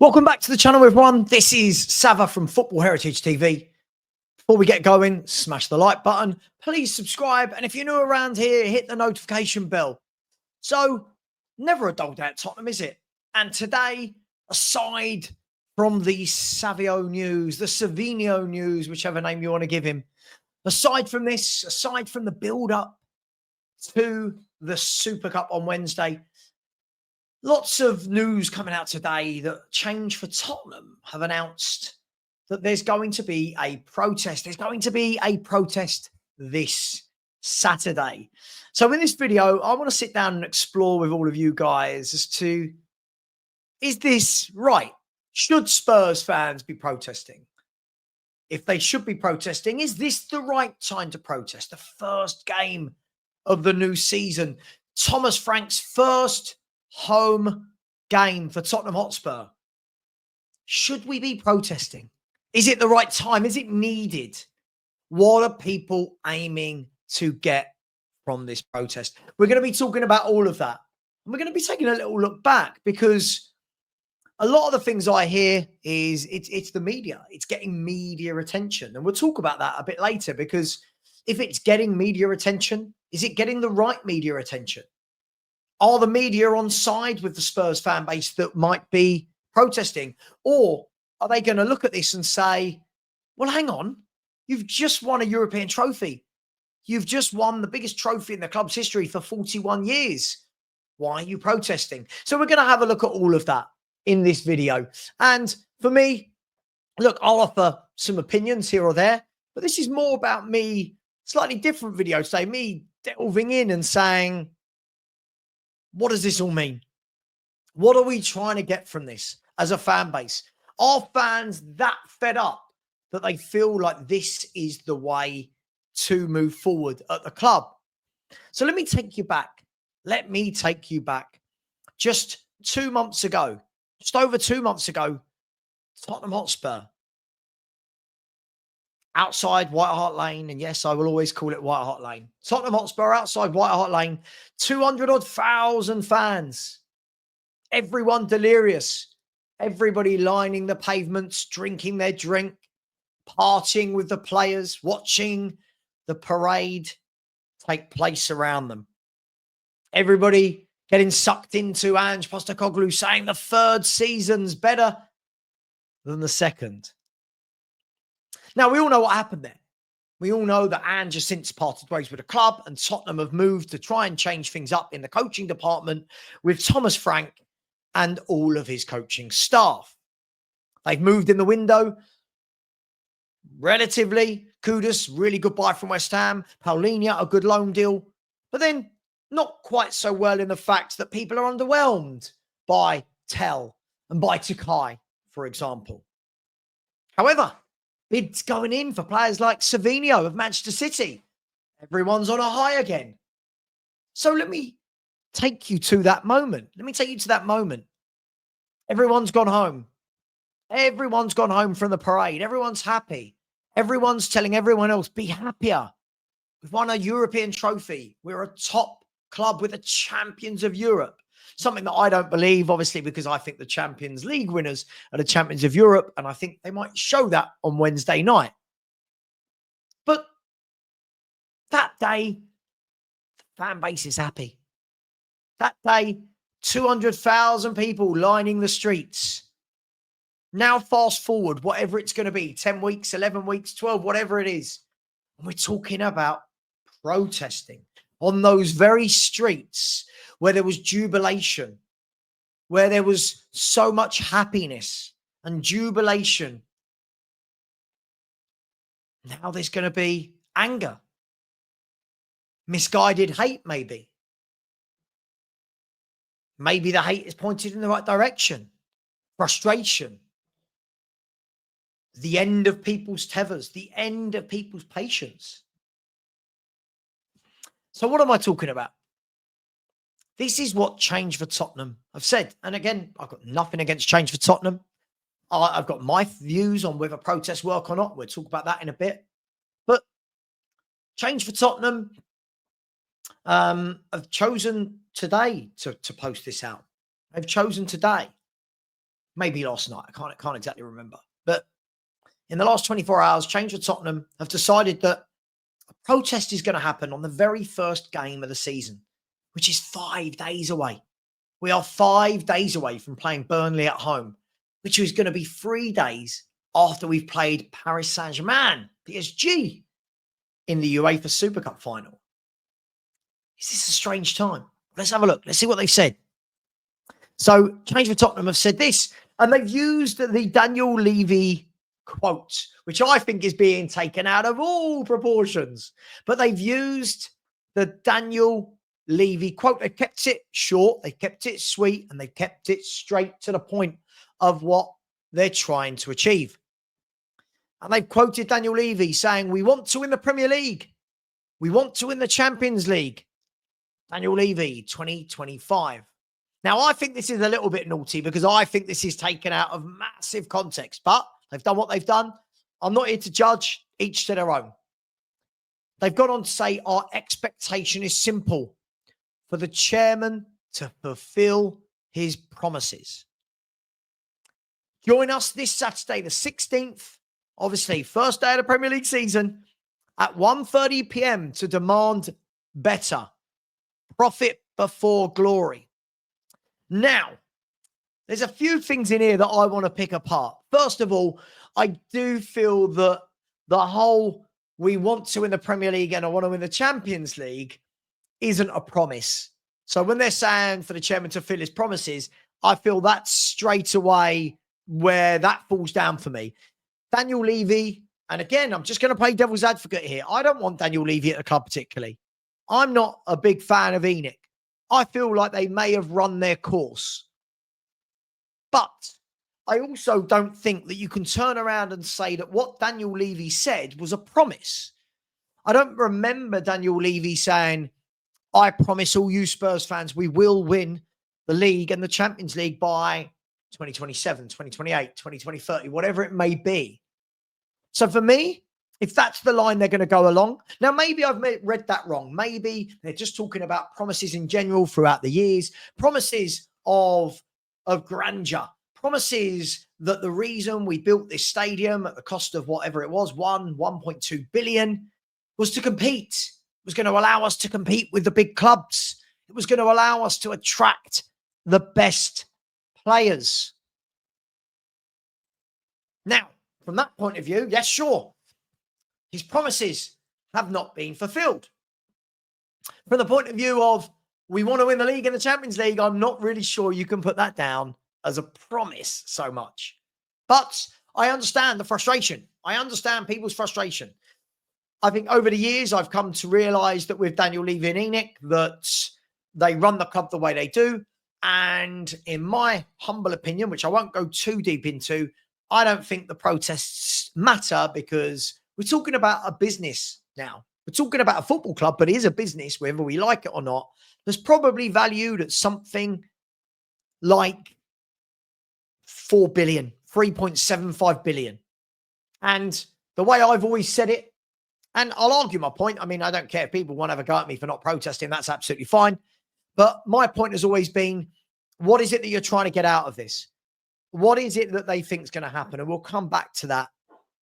Welcome back to the channel, everyone. This is Sava from Football Heritage TV. Before we get going, smash the like button. Please subscribe. And if you're new around here, hit the notification bell. So, never a dull day at Tottenham, is it? And today, aside from the Savio news, the Savinio news, whichever name you want to give him, aside from this, aside from the build-up to the Super Cup on Wednesday, lots of news coming out today that Change for Tottenham have announced that there's going to be a protest. There's going to be a protest this Saturday. So in this video, I want to sit down and explore with all of you guys as to, is this right? Should Spurs fans be protesting? If they should be protesting, is this the right time to protest? The first game of the new season. Thomas Frank's first home game for Tottenham Hotspur. Should we be protesting? Is it the right time? Is it needed? What are people aiming to get from this protest? We're going to be talking about all of that. And we're going to be taking a little look back because a lot of the things I hear is it's the media. It's getting media attention. And we'll talk about that a bit later because if it's getting media attention, is it getting the right media attention? Are the media on side with the Spurs fan base that might be protesting? Or are they going to look at this and say, well, hang on, you've just won a European trophy. You've just won the biggest trophy in the club's history for 41 years. Why are you protesting? So we're going to have a look at all of that in this video. And for me, look, I'll offer some opinions here or there, but this is more about me, slightly different video today, me delving in and saying, what does this all mean? What are we trying to get from this as a fan base? Are fans that fed up that they feel like this is the way to move forward at the club? So let me take you back. Let me take you back. Just 2 months ago, just over 2 months ago, Tottenham Hotspur, outside White Hart Lane, and yes, I will always call it White Hart Lane. Tottenham Hotspur outside White Hart Lane, 200,000 fans, everyone delirious, everybody lining the pavements, drinking their drink, partying with the players, watching the parade take place around them. Everybody getting sucked into Angepostecoglou saying the third season's better than the second. Now, we all know what happened there. We all know that Ange has since parted ways with the club and Tottenham have moved to try and change things up in the coaching department with Thomas Frank and all of his coaching staff. They've moved in the window. Relatively, Kudus, really good buy from West Ham. Paulinho, a good loan deal. But then not quite so well in the fact that people are underwhelmed by Tell and by Takai, for example. However, bids going in for players like Savinio of Manchester City. Everyone's on a high again. So let me take you to that moment. Everyone's gone home. Everyone's gone home from the parade. Everyone's happy. Everyone's telling everyone else, be happier. We've won a European trophy. We're a top club with the champions of Europe. Something that I don't believe, obviously, because I think the Champions League winners are the champions of Europe, and I think they might show that on Wednesday night. But that day, the fan base is happy. That day, 200,000 people lining the streets. Now fast forward, whatever it's going to be, 10 weeks, 11 weeks, 12, whatever it is. And we're talking about protesting on those very streets where there was jubilation, where there was so much happiness and jubilation. Now there's going to be anger, misguided hate, maybe. Maybe the hate is pointed in the right direction. Frustration. The end of people's tethers, the end of people's patience. So what am I talking about? This is what Change for Tottenham have said. And again, I've got nothing against Change for Tottenham. I've got my views on whether protests work or not. We'll talk about that in a bit. But Change for Tottenham have chosen today to post this out. They've chosen today. Maybe last night. I can't exactly remember. But in the last 24 hours, Change for Tottenham have decided that a protest is going to happen on the very first game of the season, which is 5 days away. We are 5 days away from playing Burnley at home, which is going to be 3 days after we've played Paris Saint-Germain, PSG, in the UEFA Super Cup final. Is this a strange time? Let's have a look. Let's see what they said. So Change for Tottenham have said this, and they've used the Daniel Levy quote, which I think is being taken out of all proportions. But they've used the Daniel Levy quote. They kept it short, they kept it sweet, and they kept it straight to the point of what they're trying to achieve. And they've quoted Daniel Levy saying, "We want to win the Premier League. We want to win the Champions League." Daniel Levy, 2025. Now, I think this is a little bit naughty because I think this is taken out of massive context, but they've done what they've done. I'm not here to judge, each to their own. They've gone on to say, "Our expectation is simple, for the chairman to fulfill his promises." Join us this Saturday, the 16th, obviously, first day of the Premier League season, at 1:30 p.m. to demand better. Profit before glory. Now, there's a few things in here that I want to pick apart. First of all, I do feel that the whole "we want to win the Premier League and I want to win the Champions League" isn't a promise. So when they're saying for the chairman to fulfill his promises, I feel that's straight away where that falls down for me. Daniel Levy, and again, I'm just going to play devil's advocate here. I don't want Daniel Levy at the club particularly. I'm not a big fan of Enoch. I feel like they may have run their course. But I also don't think that you can turn around and say that what Daniel Levy said was a promise. I don't remember Daniel Levy saying, "I promise all you Spurs fans we will win the league and the Champions League by 2027, 2028, 2030, whatever it may be." So for me, if that's the line they're going to go along, now maybe I've read that wrong. Maybe they're just talking about promises in general throughout the years, promises of grandeur, promises that the reason we built this stadium at the cost of whatever it was, 1.2 billion, was to compete. It was going to allow us to compete with the big clubs. It was going to allow us to attract the best players. Now, from that point of view, yes, sure, his promises have not been fulfilled. From the point of view of we want to win the league and the Champions League, I'm not really sure you can put that down as a promise so much. But I understand the frustration. I understand people's frustration. I think over the years, I've come to realize that with Daniel Levy and Enoch, that they run the club the way they do. And in my humble opinion, which I won't go too deep into, I don't think the protests matter because we're talking about a business now. We're talking about a football club, but it is a business, whether we like it or not. That's probably valued at something like 4 billion, 3.75 billion. And the way I've always said it, and I'll argue my point. I mean, I don't care if people want to have a go at me for not protesting. That's absolutely fine. But my point has always been, what is it that you're trying to get out of this? What is it that they think is going to happen? And we'll come back to that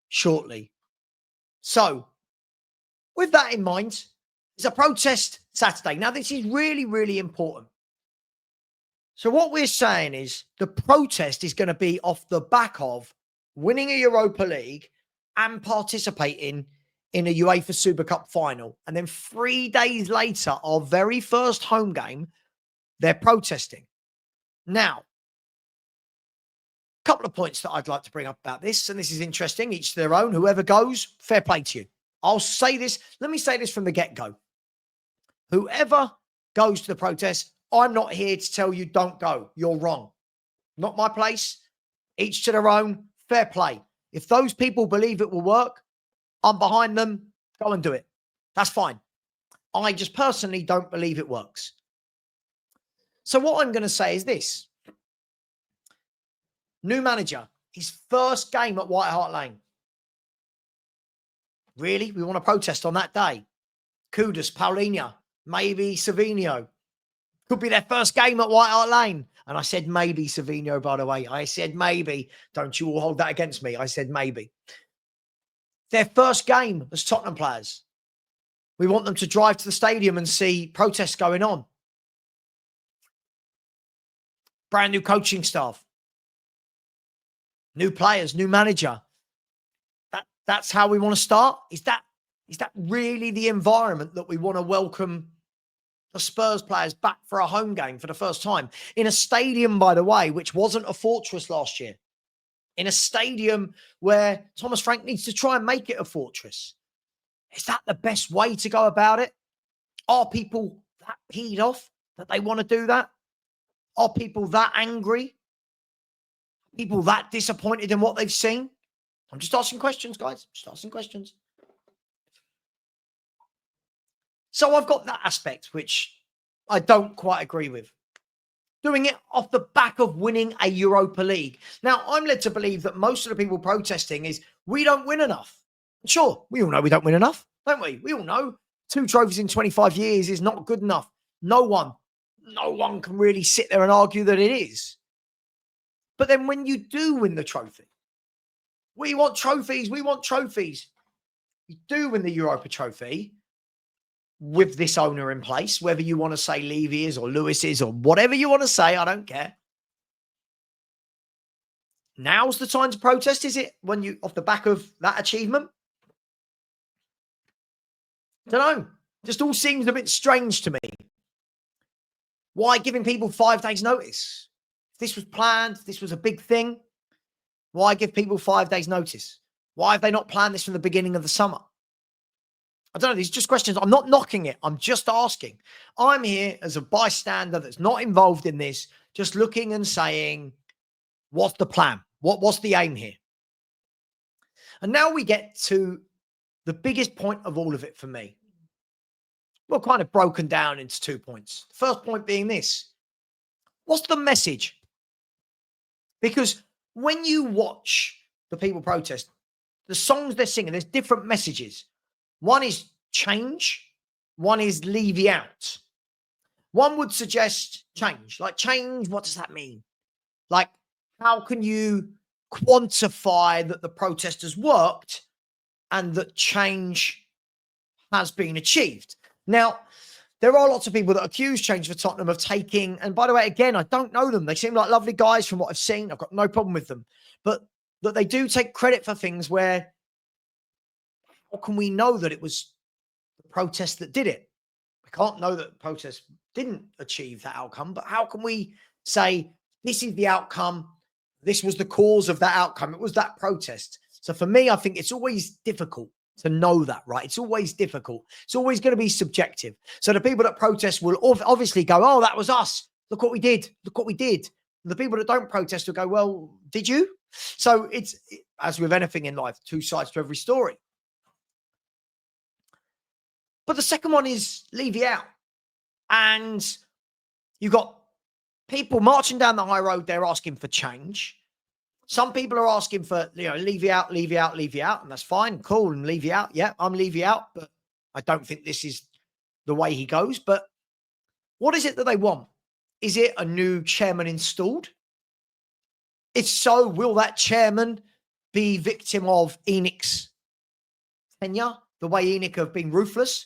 shortly. So, with that in mind, it's a protest Saturday. Now, this is really, really important. So what we're saying is the protest is going to be off the back of winning a Europa League and participating in a UEFA Super Cup final. And then 3 days later, our very first home game, they're protesting. Now, a couple of points that I'd like to bring up about this, and this is interesting, each to their own. Whoever goes, fair play to you. I'll say this. Let me say this from the get-go. Whoever goes to the protest, I'm not here to tell you don't go. You're wrong. Not my place. Each to their own. Fair play. If those people believe it will work, I'm behind them. Go and do it. That's fine. I just personally don't believe it works. So what I'm going to say is this. New manager, his first game at White Hart Lane. Really? We want to protest on that day? Kudus, Paulinho, maybe Savinho. Could be their first game at White Hart Lane. And I said maybe, Savino, by the way. I said maybe. Don't you all hold that against me. I said maybe. Their first game as Tottenham players. We want them to drive to the stadium and see protests going on. Brand new coaching staff. New players, new manager. That's how we want to start? Is that really the environment that we want to welcome the Spurs players back for a home game for the first time? In a stadium, by the way, which wasn't a fortress last year. In a stadium where Thomas Frank needs to try and make it a fortress. Is that the best way to go about it? Are people that peed off that they want to do that? Are people that angry? People that disappointed in what they've seen? I'm just asking questions, guys. Just asking questions. So I've got that aspect, which I don't quite agree with. Doing it off the back of winning a Europa League. Now, I'm led to believe that most of the people protesting is we don't win enough. Sure, we all know we don't win enough, don't we? We all know 2 trophies in 25 years is not good enough. No one can really sit there and argue that it is. But then when you do win the trophy, we want trophies. You do win the Europa Trophy with this owner in place, whether you want to say Levy is or Lewis is or whatever you want to say, I don't care. Now's the time to protest, is it? When you, off the back of that achievement? I don't know. Just all seems a bit strange to me. Why giving people 5 days notice? If this was planned, if this was a big thing, why give people 5 days notice? Why have they not planned this from the beginning of the summer? I don't know. These are just questions. I'm not knocking it. I'm just asking. I'm here as a bystander that's not involved in this, just looking and saying, what's the plan? What's the aim here? And now we get to the biggest point of all of it for me. Well, kind of broken down into 2 points. The first point being this. What's the message? Because when you watch the people protest, the songs they're singing, there's different messages. One is change. One is leave you out. One would suggest change. Like change, what does that mean? Like, how can you quantify that the protest has worked and that change has been achieved? Now, there are lots of people that accuse Change for Tottenham of taking, and by the way, again, I don't know them. They seem like lovely guys from what I've seen. I've got no problem with them. But that they do take credit for things where, how can we know that it was the protest that did it? We can't know that the protest didn't achieve that outcome, but how can we say this is the outcome? This was the cause of that outcome. It was that protest. So for me, I think it's always difficult to know that, right? It's always difficult. It's always going to be subjective. So the people that protest will obviously go, oh, that was us. Look what we did. Look what we did. And the people that don't protest will go, well, did you? So it's, as with anything in life, 2 sides to every story. But the second one is leave you out. And you've got people marching down the high road. They're asking for change. Some people are asking for, leave you out, leave you out, leave you out. And that's fine. Cool. And leave you out. Yeah, I'm leave you out. But I don't think this is the way he goes. But what is it that they want? Is it a new chairman installed? If so, will that chairman be victim of ENIC's tenure? The way ENIC have been ruthless?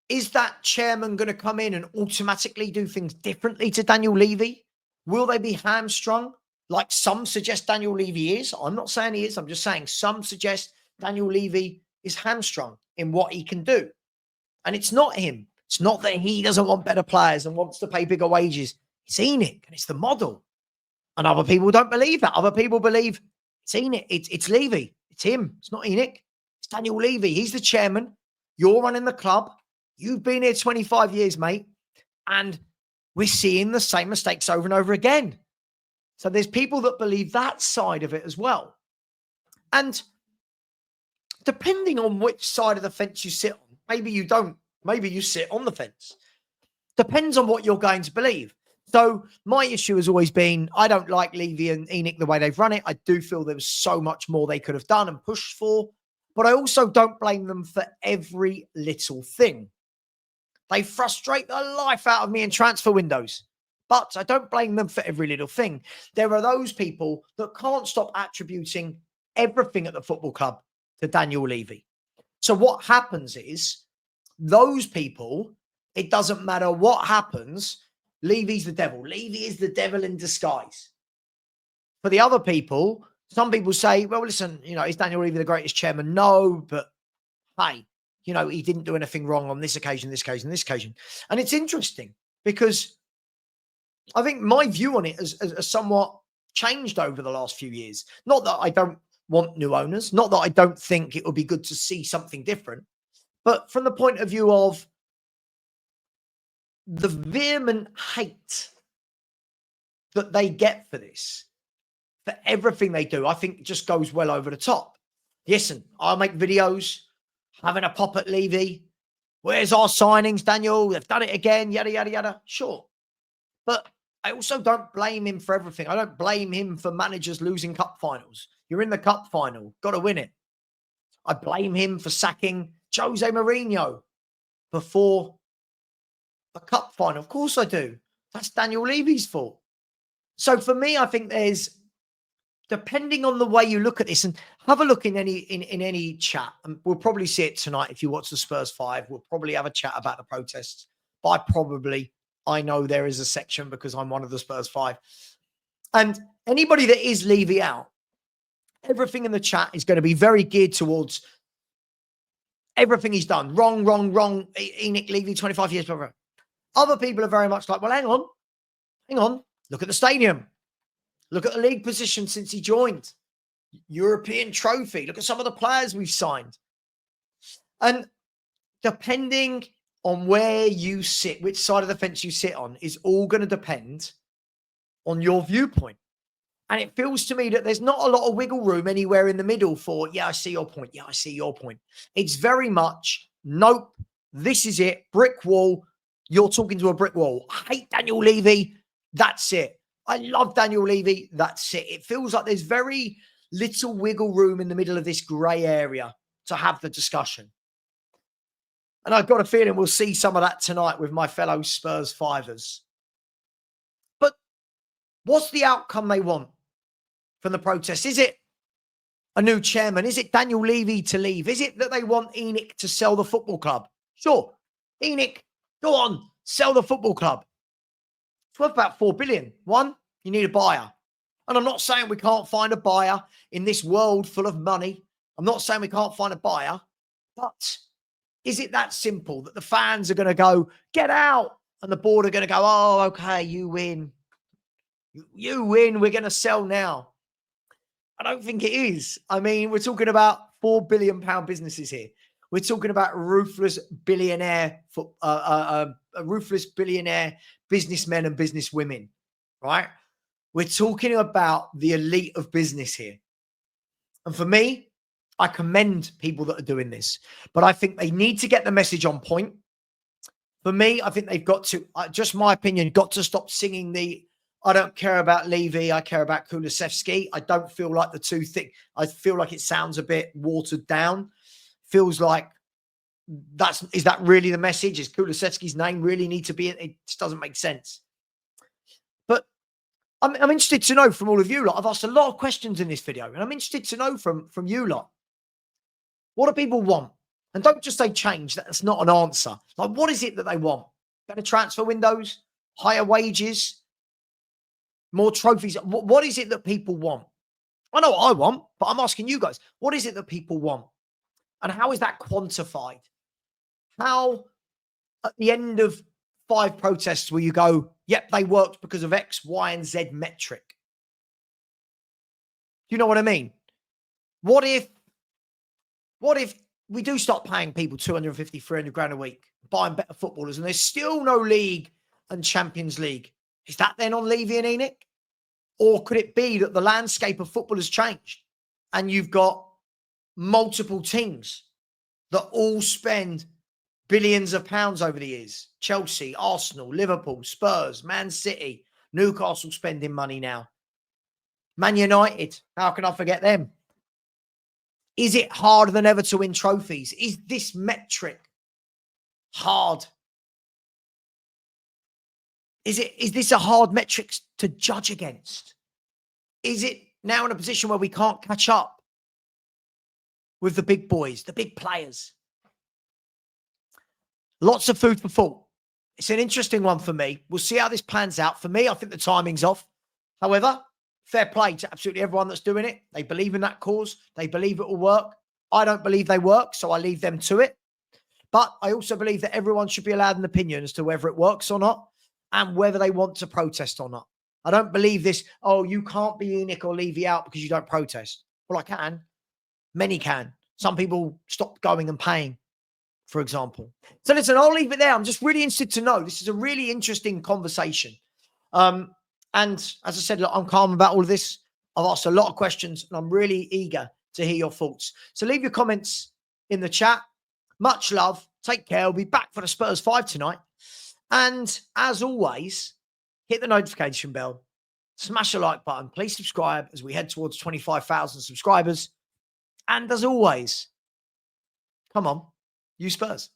Is that chairman going to come in and automatically do things differently to Daniel Levy? Will they be hamstrung? Like some suggest Daniel Levy is. I'm not saying he is. I'm just saying some suggest Daniel Levy is hamstrung in what he can do. And it's not him. It's not that he doesn't want better players and wants to pay bigger wages. It's ENIC and it's the model. And other people don't believe that. Other people believe it's ENIC. It's Levy. It's him. It's not ENIC. It's Daniel Levy. He's the chairman. You're running the club. You've been here 25 years, mate. And we're seeing the same mistakes over and over again. So there's people that believe that side of it as well. And depending on which side of the fence you sit on, maybe you don't, maybe you sit on the fence. Depends on what you're going to believe. So my issue has always been, I don't like Levy and ENIC the way they've run it. I do feel there was so much more they could have done and pushed for, but I also don't blame them for every little thing. They frustrate the life out of me in transfer windows. But I don't blame them for every little thing. There are those people that can't stop attributing everything at the football club to Daniel Levy. So what happens is those people, it doesn't matter what happens, Levy's the devil. Levy is the devil in disguise. For the other people, some people say, well, listen, is Daniel Levy the greatest chairman? No, but hey, he didn't do anything wrong on this occasion, this occasion, this occasion. And it's interesting because I think my view on it has somewhat changed over the last few years. Not that I don't want new owners, not that I don't think it would be good to see something different, but from the point of view of the vehement hate that they get for this, for everything they do, I think just goes well over the top. Listen, I make videos having a pop at Levy. Where's our signings, Daniel? They've done it again, yada, yada, yada. Sure. But I also don't blame him for everything. I don't blame him for managers losing cup finals. You're in the cup final, got to win it. I blame him for sacking Jose Mourinho before the cup final. Of course I do. That's Daniel Levy's fault. So for me, I think there's, depending on the way you look at this, and have a look in any chat, and we'll probably see it tonight if you watch the Spurs 5. We'll probably have a chat about the protests. But I know there is a section because I'm one of the Spurs 5. And anybody that is Levy out, everything in the chat is going to be very geared towards everything he's done. Wrong. ENIC Levy, 25 years. Blah, blah. Other people are very much like, well, hang on. Look at the stadium. Look at the league position since he joined. European trophy. Look at some of the players we've signed. And depending on where you sit, which side of the fence you sit on, is all going to depend on your viewpoint. And it feels to me that there's not a lot of wiggle room anywhere in the middle for, yeah, I see your point. Yeah, I see your point. It's very much, nope, this is it. Brick wall. You're talking to a brick wall. I hate Daniel Levy. That's it. I love Daniel Levy. That's it. It feels like there's very little wiggle room in the middle of this grey area to have the discussion. And I've got a feeling we'll see some of that tonight with my fellow Spurs Fivers. But what's the outcome they want from the protest? Is it a new chairman? Is it Daniel Levy to leave? Is it that they want ENIC to sell the football club? Sure. ENIC, go on, sell the football club. It's worth about 4 billion. One, you need a buyer. And I'm not saying we can't find a buyer in this world full of money. I'm not saying we can't find a buyer. But is it that simple that the fans are going to go, get out? And the board are going to go, oh, okay, you win. You win. We're going to sell now. I don't think it is. I mean, we're talking about £4 billion businesses here. We're talking about ruthless billionaire businessmen and businesswomen, right? We're talking about the elite of business here. And for me, I commend people that are doing this, but I think they need to get the message on point. For me, I think they've got to, just my opinion, got to stop singing the, I don't care about Levy, I care about Kulusevski. I don't feel like the two things, I feel like it sounds a bit watered down. Feels like is that really the message? Is Kulusevski's name really need to be in? It just doesn't make sense. But I'm interested to know from all of you lot. I've asked a lot of questions in this video, and I'm interested to know from you lot. What do people want? And don't just say change. That's not an answer. Like, what is it that they want? Better transfer windows, higher wages, more trophies. What is it that people want? I know what I want, but I'm asking you guys, what is it that people want? And how is that quantified? How, at the end of 5 protests, will you go, yep, they worked because of X, Y, and Z metric? You know what I mean? What if we do start paying people 250, 300 grand a week, buying better footballers, and there's still no league and Champions League? Is that then on Levy and ENIC? Or could it be that the landscape of football has changed and you've got multiple teams that all spend billions of pounds over the years? Chelsea, Arsenal, Liverpool, Spurs, Man City, Newcastle spending money now. Man United, how can I forget them? Is it harder than ever to win trophies? Is this metric hard? Is this a hard metrics to judge against? Is it now in a position where we can't catch up with the big boys, the big players? Lots of food for thought. It's an interesting one for me. We'll see how this plans out. For me, I think the timing's off. However, fair play to absolutely everyone that's doing it. They believe in that cause. They believe it will work. I don't believe they work, so I leave them to it. But I also believe that everyone should be allowed an opinion as to whether it works or not and whether they want to protest or not. I don't believe this, oh, you can't be Nick or Levy out because you don't protest. Well, I can. Many can. Some people stop going and paying, for example. So listen, I'll leave it there. I'm just really interested to know. This is a really interesting conversation. And as I said, look, I'm calm about all of this. I've asked a lot of questions and I'm really eager to hear your thoughts. So leave your comments in the chat. Much love. Take care. We'll be back for the Spurs 5 tonight. And as always, hit the notification bell. Smash the like button. Please subscribe as we head towards 25,000 subscribers. And as always, come on, you Spurs.